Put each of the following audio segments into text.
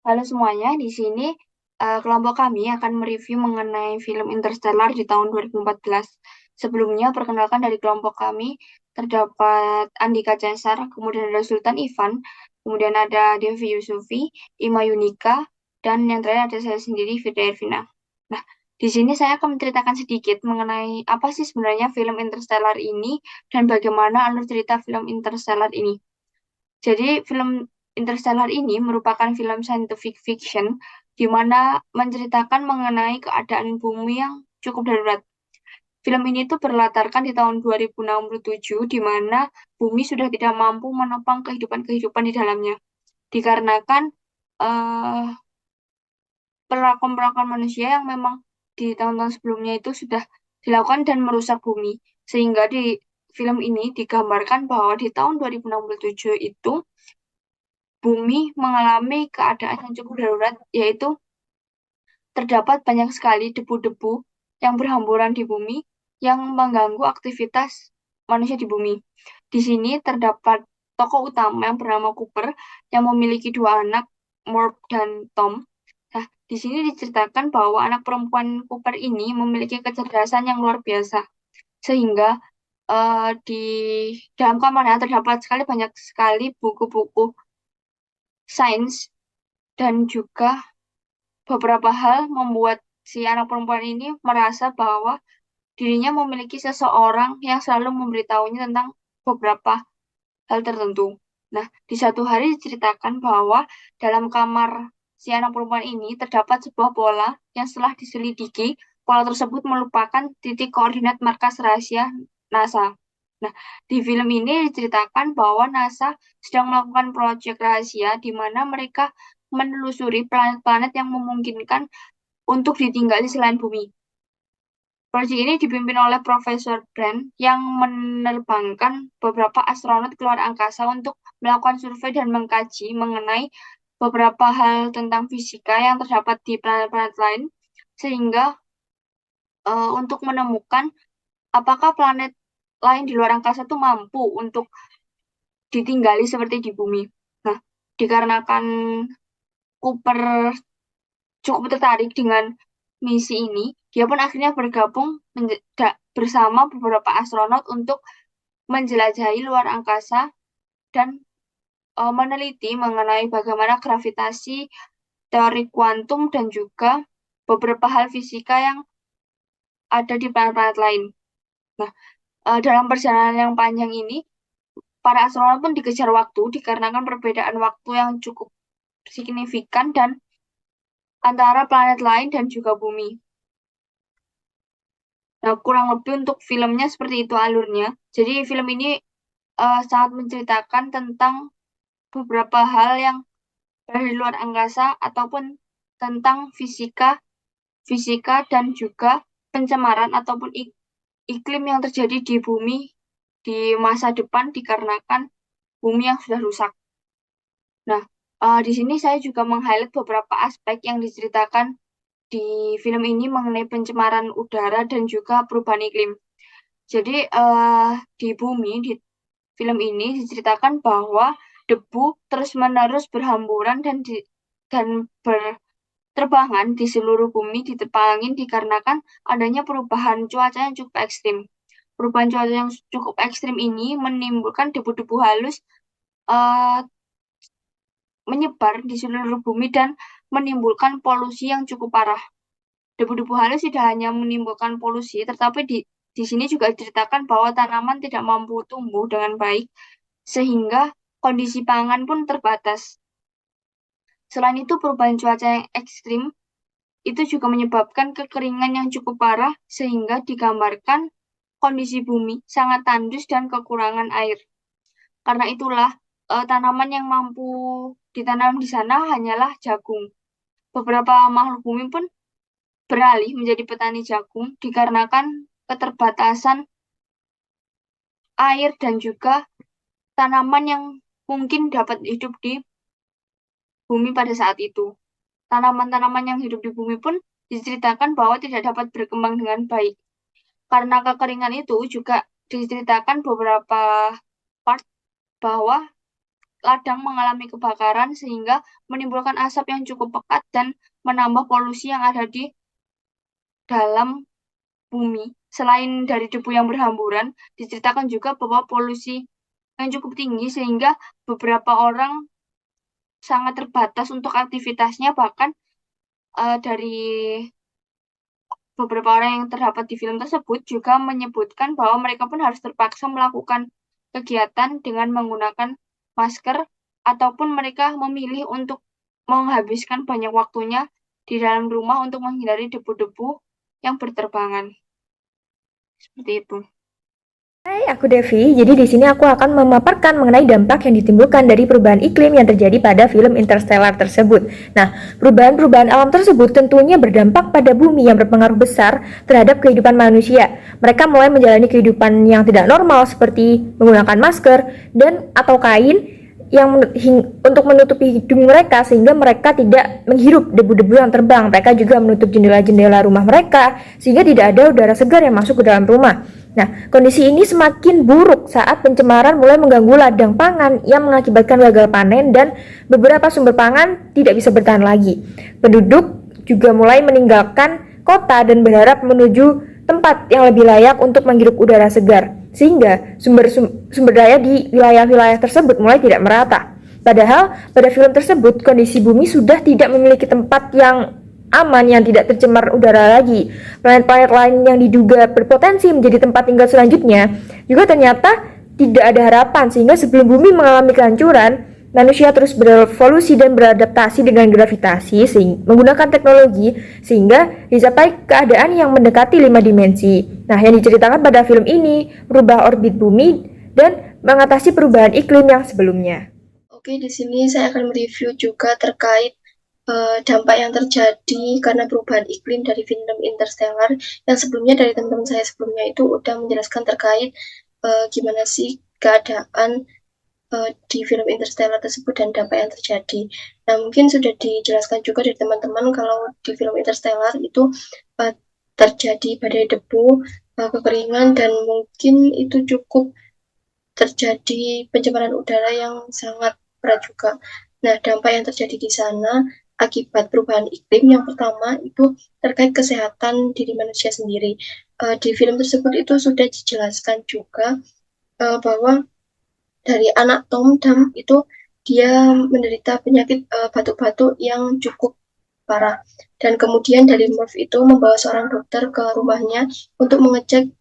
Halo semuanya, di sini kelompok kami akan mereview mengenai film Interstellar di tahun 2014. Sebelumnya, perkenalkan dari kelompok kami, terdapat Andika Cesar, kemudian ada Sultan Ivan, kemudian ada Devi Yusufi, Ima Yunika, dan yang terakhir ada saya sendiri, Fitri Ervina. Nah, di sini saya akan menceritakan sedikit mengenai apa sih sebenarnya film Interstellar ini dan bagaimana alur cerita film Interstellar ini. Jadi film Interstellar ini merupakan film scientific fiction di mana menceritakan mengenai keadaan bumi yang cukup darurat. Film ini tuh berlatarkan di tahun 2067 di mana bumi sudah tidak mampu menopang kehidupan-kehidupan di dalamnya. Dikarenakan eh, perlakuan-perlakuan manusia yang memang di tahun-tahun sebelumnya itu sudah dilakukan dan merusak bumi. Sehingga di film ini digambarkan bahwa di tahun 2067 itu bumi mengalami keadaan yang cukup darurat, yaitu terdapat banyak sekali debu-debu yang berhamburan di bumi yang mengganggu aktivitas manusia di bumi. Di sini terdapat tokoh utama yang bernama Cooper yang memiliki dua anak, Morp dan Tom. Nah, di sini diceritakan bahwa anak perempuan Cooper ini memiliki kecerdasan yang luar biasa, sehingga di dalam kamarnya terdapat banyak sekali buku-buku sains dan juga beberapa hal membuat si anak perempuan ini merasa bahwa dirinya memiliki seseorang yang selalu memberitahunya tentang beberapa hal tertentu. Nah, di satu hari diceritakan bahwa dalam kamar si anak perempuan ini terdapat sebuah bola yang setelah diselidiki, bola tersebut merupakan titik koordinat markas rahasia NASA. Nah, di film ini diceritakan bahwa NASA sedang melakukan proyek rahasia di mana mereka menelusuri planet-planet yang memungkinkan untuk ditinggali selain bumi. Proyek ini dipimpin oleh Profesor Brand yang menerbangkan beberapa astronot keluar angkasa untuk melakukan survei dan mengkaji mengenai beberapa hal tentang fisika yang terdapat di planet-planet lain, sehingga untuk menemukan apakah planet lain di luar angkasa itu mampu untuk ditinggali seperti di bumi. Nah, dikarenakan Cooper cukup tertarik dengan misi ini, dia pun akhirnya bergabung bersama beberapa astronot untuk menjelajahi luar angkasa dan meneliti mengenai bagaimana gravitasi, teori kuantum, dan juga beberapa hal fisika yang ada di planet-planet lain. Nah, dalam perjalanan yang panjang ini, para astronot pun dikejar waktu dikarenakan perbedaan waktu yang cukup signifikan dan antara planet lain dan juga bumi. Nah, kurang lebih untuk filmnya seperti itu alurnya. Jadi film ini sangat menceritakan tentang beberapa hal yang dari luar angkasa ataupun tentang fisika, fisika dan juga pencemaran ataupun iklim yang terjadi di bumi di masa depan dikarenakan bumi yang sudah rusak. Nah, di sini saya juga meng-highlight beberapa aspek yang diceritakan di film ini mengenai pencemaran udara dan juga perubahan iklim. Jadi di bumi di film ini diceritakan bahwa debu terus-menerus berhamburan dan berterbangan di seluruh bumi ditepangin dikarenakan adanya perubahan cuaca yang cukup ekstrim. Perubahan cuaca yang cukup ekstrim ini menimbulkan debu-debu halus eh, menyebar di seluruh bumi dan menimbulkan polusi yang cukup parah. Debu-debu halus tidak hanya menimbulkan polusi, tetapi di sini juga diceritakan bahwa tanaman tidak mampu tumbuh dengan baik, sehingga kondisi pangan pun terbatas. Selain itu, perubahan cuaca yang ekstrim itu juga menyebabkan kekeringan yang cukup parah, sehingga digambarkan kondisi bumi sangat tandus dan kekurangan air. Karena itulah, tanaman yang mampu ditanam di sana hanyalah jagung. Beberapa makhluk bumi pun beralih menjadi petani jagung dikarenakan keterbatasan air dan juga tanaman yang mungkin dapat hidup di bumi pada saat itu. Tanaman-tanaman yang hidup di bumi pun diceritakan bahwa tidak dapat berkembang dengan baik. Karena kekeringan itu juga diceritakan beberapa part bahwa ladang mengalami kebakaran sehingga menimbulkan asap yang cukup pekat dan menambah polusi yang ada di dalam bumi. Selain dari debu yang berhamburan, diceritakan juga bahwa polusi yang cukup tinggi sehingga beberapa orang sangat terbatas untuk aktivitasnya, bahkan dari beberapa orang yang terdapat di film tersebut juga menyebutkan bahwa mereka pun harus terpaksa melakukan kegiatan dengan menggunakan masker ataupun mereka memilih untuk menghabiskan banyak waktunya di dalam rumah untuk menghindari debu-debu yang berterbangan. Seperti itu. Hai, aku Devi. Jadi di sini aku akan memaparkan mengenai dampak yang ditimbulkan dari perubahan iklim yang terjadi pada film Interstellar tersebut. Nah, perubahan-perubahan alam tersebut tentunya berdampak pada bumi yang berpengaruh besar terhadap kehidupan manusia. Mereka mulai menjalani kehidupan yang tidak normal seperti menggunakan masker dan atau kain yang untuk menutupi hidung mereka sehingga mereka tidak menghirup debu-debu yang terbang. Mereka juga menutup jendela-jendela rumah mereka sehingga tidak ada udara segar yang masuk ke dalam rumah. Nah, kondisi ini semakin buruk saat pencemaran mulai mengganggu ladang pangan yang mengakibatkan gagal panen dan beberapa sumber pangan tidak bisa bertahan lagi. Penduduk juga mulai meninggalkan kota dan berharap menuju tempat yang lebih layak untuk menghirup udara segar, sehingga sumber daya di wilayah-wilayah tersebut mulai tidak merata. Padahal pada film tersebut kondisi bumi sudah tidak memiliki tempat yang aman yang tidak tercemar udara lagi. Planet-planet lain yang diduga berpotensi menjadi tempat tinggal selanjutnya juga ternyata tidak ada harapan, sehingga sebelum bumi mengalami kehancuran, manusia terus berevolusi dan beradaptasi dengan gravitasi menggunakan teknologi sehingga dicapai keadaan yang mendekati 5 dimensi. Nah, yang diceritakan pada film ini merubah orbit bumi dan mengatasi perubahan iklim yang sebelumnya. Oke, di sini saya akan mereview juga terkait dampak yang terjadi karena perubahan iklim dari film Interstellar. Yang sebelumnya dari teman-teman saya sebelumnya itu udah menjelaskan terkait gimana sih keadaan di film Interstellar tersebut dan dampak yang terjadi. Nah, mungkin sudah dijelaskan juga dari teman-teman kalau di film Interstellar itu terjadi badai debu, kekeringan, dan mungkin itu cukup terjadi pencemaran udara yang sangat berat juga. Nah, dampak yang terjadi di sana akibat perubahan iklim yang pertama itu terkait kesehatan diri manusia sendiri. Di film tersebut itu sudah dijelaskan juga bahwa dari anak Tom Dam itu dia menderita penyakit batuk-batuk yang cukup parah. Dan kemudian dari Murph itu membawa seorang dokter ke rumahnya untuk mengecek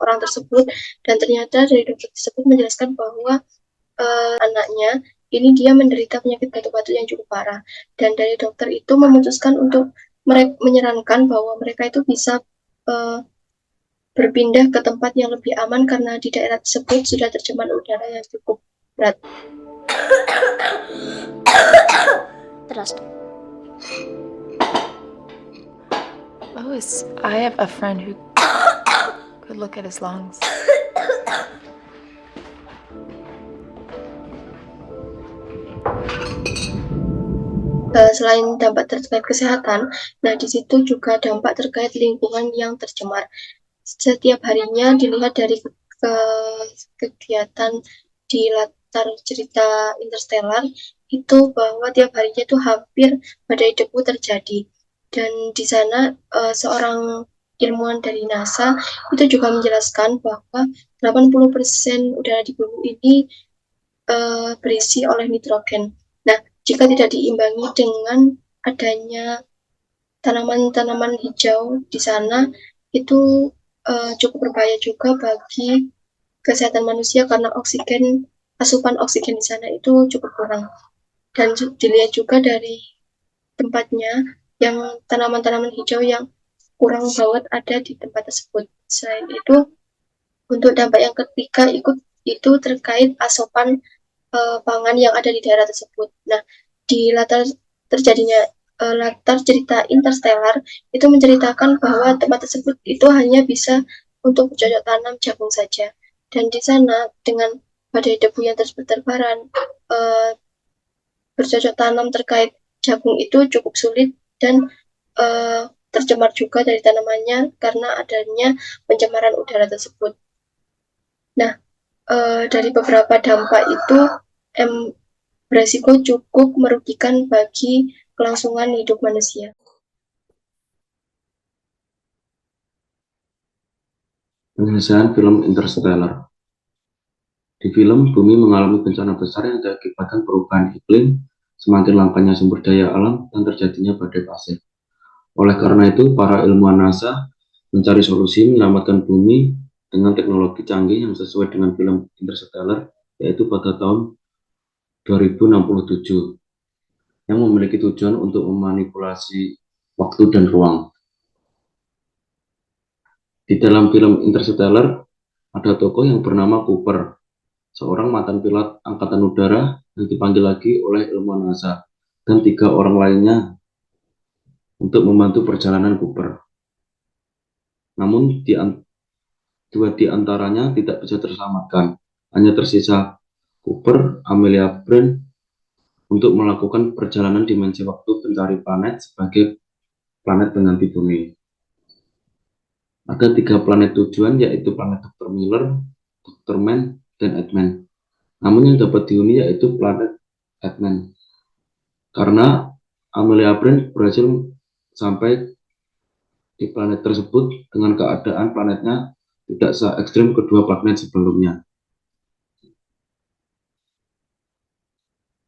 orang tersebut, dan ternyata dari dokter tersebut menjelaskan bahwa anaknya ini dia menderita penyakit batuk-batuk yang cukup parah, dan dari dokter itu memutuskan untuk menyarankan bahwa mereka itu bisa berpindah ke tempat yang lebih aman karena di daerah tersebut sudah tercemar udara yang cukup berat. Trust. Lois, I have a friend who could look at his lungs. Selain dampak terkait kesehatan, nah di situ juga dampak terkait lingkungan yang tercemar. Setiap harinya dilihat dari kegiatan di latar cerita Interstellar itu bahwa tiap harinya itu hampir badai debu terjadi, dan di sana seorang ilmuwan dari NASA itu juga menjelaskan bahwa 80% udara di bumi ini berisi oleh nitrogen. Nah, jika tidak diimbangi dengan adanya tanaman-tanaman hijau di sana, itu cukup berbahaya juga bagi kesehatan manusia karena asupan oksigen di sana itu cukup kurang. Dan dilihat juga dari tempatnya yang tanaman-tanaman hijau yang kurang banget ada di tempat tersebut. Selain itu, untuk dampak yang ketiga itu terkait asupan pangan yang ada di daerah tersebut. Nah, di latar cerita Interstellar itu menceritakan bahwa tempat tersebut itu hanya bisa untuk bercocok tanam jagung saja. Dan di sana dengan badai debu yang terus berterbaran, bercocok tanam terkait jagung itu cukup sulit dan tercemar juga dari tanamannya karena adanya pencemaran udara tersebut. Nah, dari beberapa dampak itu beresiko cukup merugikan bagi kelangsungan hidup manusia. Penyelesaian film Interstellar. Di film, bumi mengalami bencana besar yang diakibatkan perubahan iklim, semakin langkanya sumber daya alam, dan terjadinya badai pasir. Oleh karena itu, para ilmuwan NASA mencari solusi menyelamatkan bumi dengan teknologi canggih yang sesuai dengan film Interstellar, yaitu pada tahun 2067, yang memiliki tujuan untuk memanipulasi waktu dan ruang. Di dalam film Interstellar, ada tokoh yang bernama Cooper, seorang mantan pilot angkatan udara yang dipanggil lagi oleh ilmuwan NASA, dan 3 orang lainnya untuk membantu perjalanan Cooper. Namun, 2 di antaranya tidak bisa terselamatkan. Hanya tersisa Cooper, Amelia Brand, untuk melakukan perjalanan dimensi waktu pencari planet sebagai planet pengganti bumi. Ada 3 planet tujuan, yaitu planet Dr. Miller, Dr. Mann, dan Edman. Namun yang dapat dihuni yaitu planet Edman. Karena Amelia Brand berhasil sampai di planet tersebut dengan keadaan planetnya tidak se-ekstrim kedua planet sebelumnya.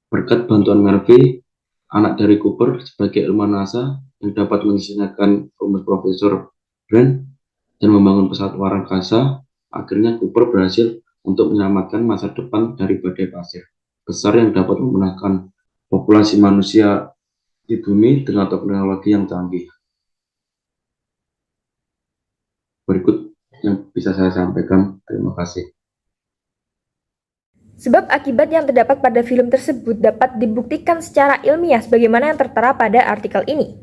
Berkat bantuan Murphy, anak dari Cooper sebagai ilmuwan NASA yang dapat mensinergikan rumus Profesor Brand dan membangun pesawat luar angkasa, akhirnya Cooper berhasil untuk menyelamatkan masa depan dari badai pasir besar yang dapat memenangkan populasi manusia di bumi dengan teknologi yang canggih. Berikut yang bisa saya sampaikan. Terima kasih. Sebab akibat yang terdapat pada film tersebut dapat dibuktikan secara ilmiah sebagaimana yang tertera pada artikel ini.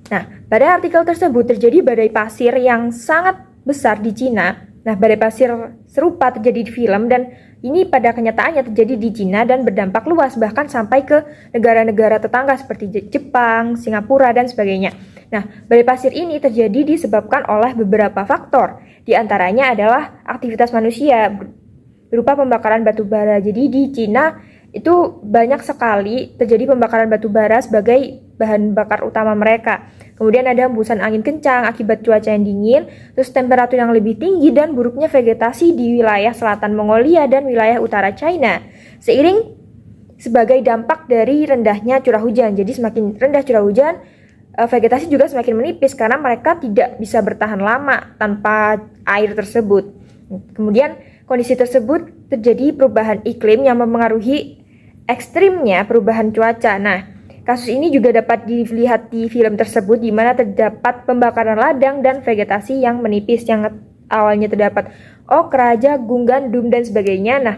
Nah, pada artikel tersebut terjadi badai pasir yang sangat besar di Cina. Nah, badai pasir serupa terjadi di film dan ini pada kenyataannya terjadi di Cina dan berdampak luas bahkan sampai ke negara-negara tetangga seperti Jepang, Singapura, dan sebagainya. Nah, badai pasir ini terjadi disebabkan oleh beberapa faktor. Di antaranya adalah aktivitas manusia berupa pembakaran batu bara. Jadi di Cina itu banyak sekali terjadi pembakaran batu bara sebagai bahan bakar utama mereka. Kemudian ada hembusan angin kencang akibat cuaca yang dingin, terus temperatur yang lebih tinggi dan buruknya vegetasi di wilayah selatan Mongolia dan wilayah utara China. Seiring sebagai dampak dari rendahnya curah hujan. Jadi semakin rendah curah hujan, vegetasi juga semakin menipis karena mereka tidak bisa bertahan lama tanpa air tersebut. Kemudian kondisi tersebut terjadi perubahan iklim yang mempengaruhi ekstrimnya perubahan cuaca. Nah, kasus ini juga dapat dilihat di film tersebut di mana terdapat pembakaran ladang dan vegetasi yang menipis yang awalnya terdapat okra, jagung, gandum, dan sebagainya. Nah,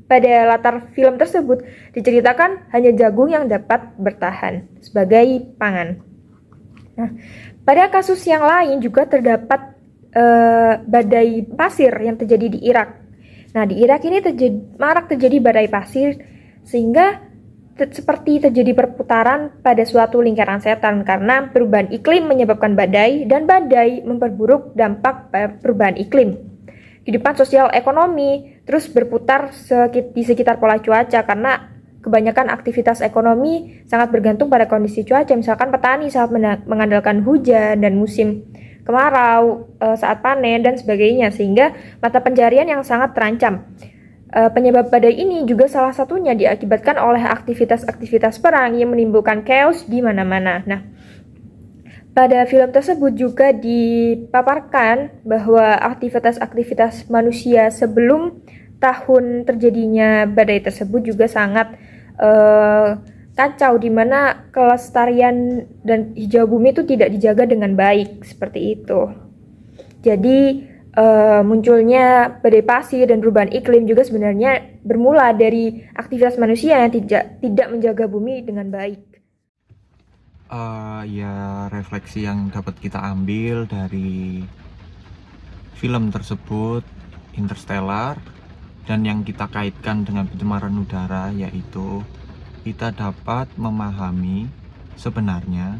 pada latar film tersebut diceritakan hanya jagung yang dapat bertahan sebagai pangan. Nah, pada kasus yang lain juga terdapat badai pasir yang terjadi di Irak. Nah, di Irak ini marak terjadi badai pasir sehingga seperti terjadi perputaran pada suatu lingkaran setan karena perubahan iklim menyebabkan badai dan badai memperburuk dampak perubahan iklim. Kehidupan sosial ekonomi terus berputar di sekitar pola cuaca karena kebanyakan aktivitas ekonomi sangat bergantung pada kondisi cuaca. Misalkan petani sangat mengandalkan hujan dan musim kemarau saat panen dan sebagainya, sehingga mata pencarian yang sangat terancam. Penyebab badai ini juga salah satunya diakibatkan oleh aktivitas-aktivitas perang yang menimbulkan chaos di mana-mana. Nah, pada film tersebut juga dipaparkan bahwa aktivitas-aktivitas manusia sebelum tahun terjadinya badai tersebut juga sangat kacau, di mana kelestarian dan hijau bumi itu tidak dijaga dengan baik seperti itu. Jadi munculnya badai pasir dan perubahan iklim juga sebenarnya bermula dari aktivitas manusia yang tidak menjaga bumi dengan baik. Ya, refleksi yang dapat kita ambil dari film tersebut Interstellar dan yang kita kaitkan dengan pencemaran udara, yaitu kita dapat memahami sebenarnya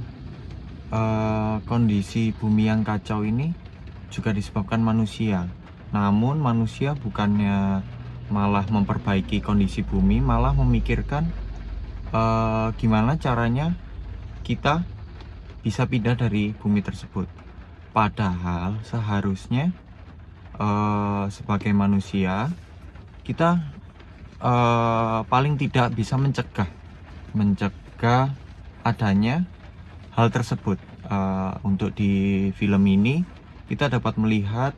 kondisi bumi yang kacau ini juga disebabkan manusia. Namun manusia bukannya malah memperbaiki kondisi bumi, malah memikirkan gimana caranya kita bisa pindah dari bumi tersebut. Padahal seharusnya sebagai manusia kita paling tidak bisa mencegah adanya hal tersebut. Untuk di film ini kita dapat melihat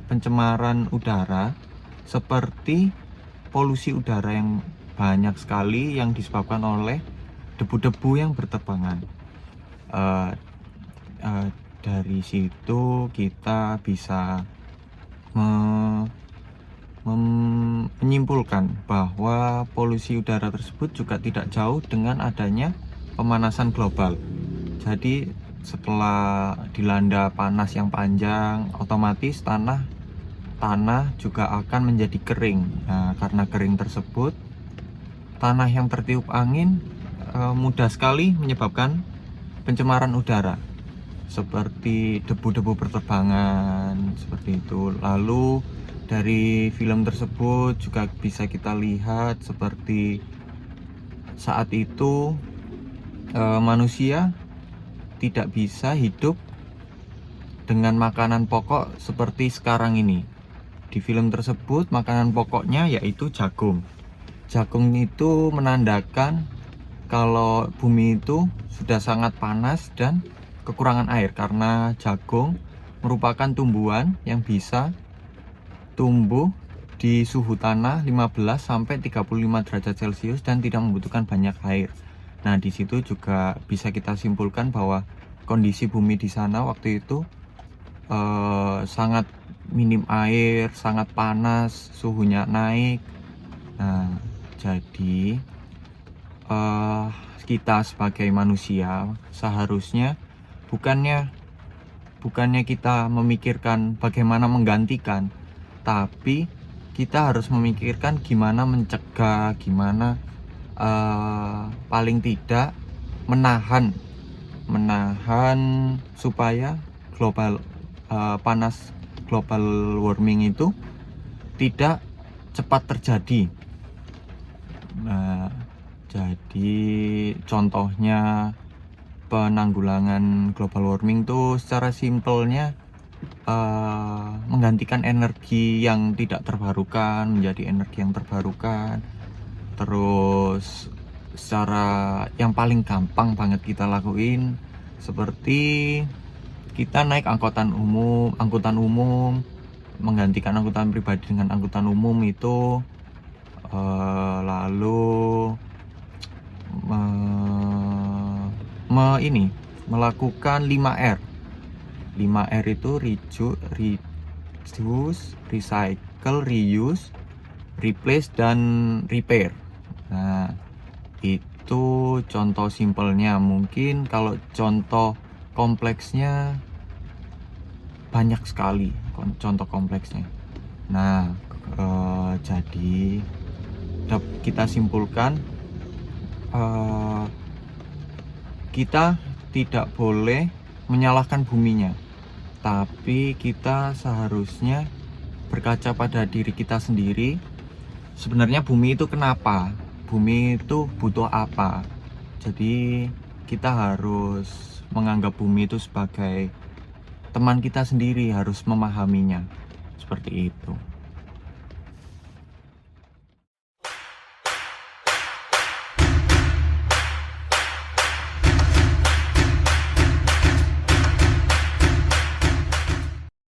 pencemaran udara seperti polusi udara yang banyak sekali yang disebabkan oleh debu-debu yang berterbangan. Dari situ kita bisa menyimpulkan bahwa polusi udara tersebut juga tidak jauh dengan adanya pemanasan global. Jadi setelah dilanda panas yang panjang, otomatis tanah juga akan menjadi kering. Nah, karena kering tersebut, tanah yang tertiup angin mudah sekali menyebabkan pencemaran udara, seperti debu-debu berterbangan, seperti itu. Lalu dari film tersebut juga bisa kita lihat seperti saat itu manusia tidak bisa hidup dengan makanan pokok seperti sekarang ini. Di film tersebut makanan pokoknya yaitu jagung. Jagung itu menandakan kalau bumi itu sudah sangat panas dan kekurangan air, karena jagung merupakan tumbuhan yang bisa tumbuh di suhu tanah 15 sampai 35 derajat Celcius dan tidak membutuhkan banyak air. Nah, di situ juga bisa kita simpulkan bahwa kondisi bumi di sana waktu itu sangat minim air, sangat panas, suhunya naik. Nah, jadi kita sebagai manusia seharusnya bukannya kita memikirkan bagaimana menggantikan, tapi kita harus memikirkan gimana mencegah, gimana paling tidak menahan supaya panas global warming itu tidak cepat terjadi. Nah, jadi contohnya penanggulangan global warming itu secara simpelnya menggantikan energi yang tidak terbarukan menjadi energi yang terbarukan. Terus secara yang paling gampang banget kita lakuin seperti kita naik angkutan umum, menggantikan angkutan pribadi dengan angkutan umum itu, lalu melakukan 5R. 5R itu reduce, recycle, reuse, replace, dan repair. Nah, itu contoh simpelnya. Mungkin kalau contoh kompleksnya banyak sekali contoh kompleksnya. Nah, jadi kita simpulkan kita tidak boleh menyalahkan buminya, tapi kita seharusnya berkaca pada diri kita sendiri. Sebenarnya bumi itu kenapa? Bumi itu butuh apa? Jadi kita harus menganggap bumi itu sebagai teman kita sendiri, harus memahaminya. Seperti itu.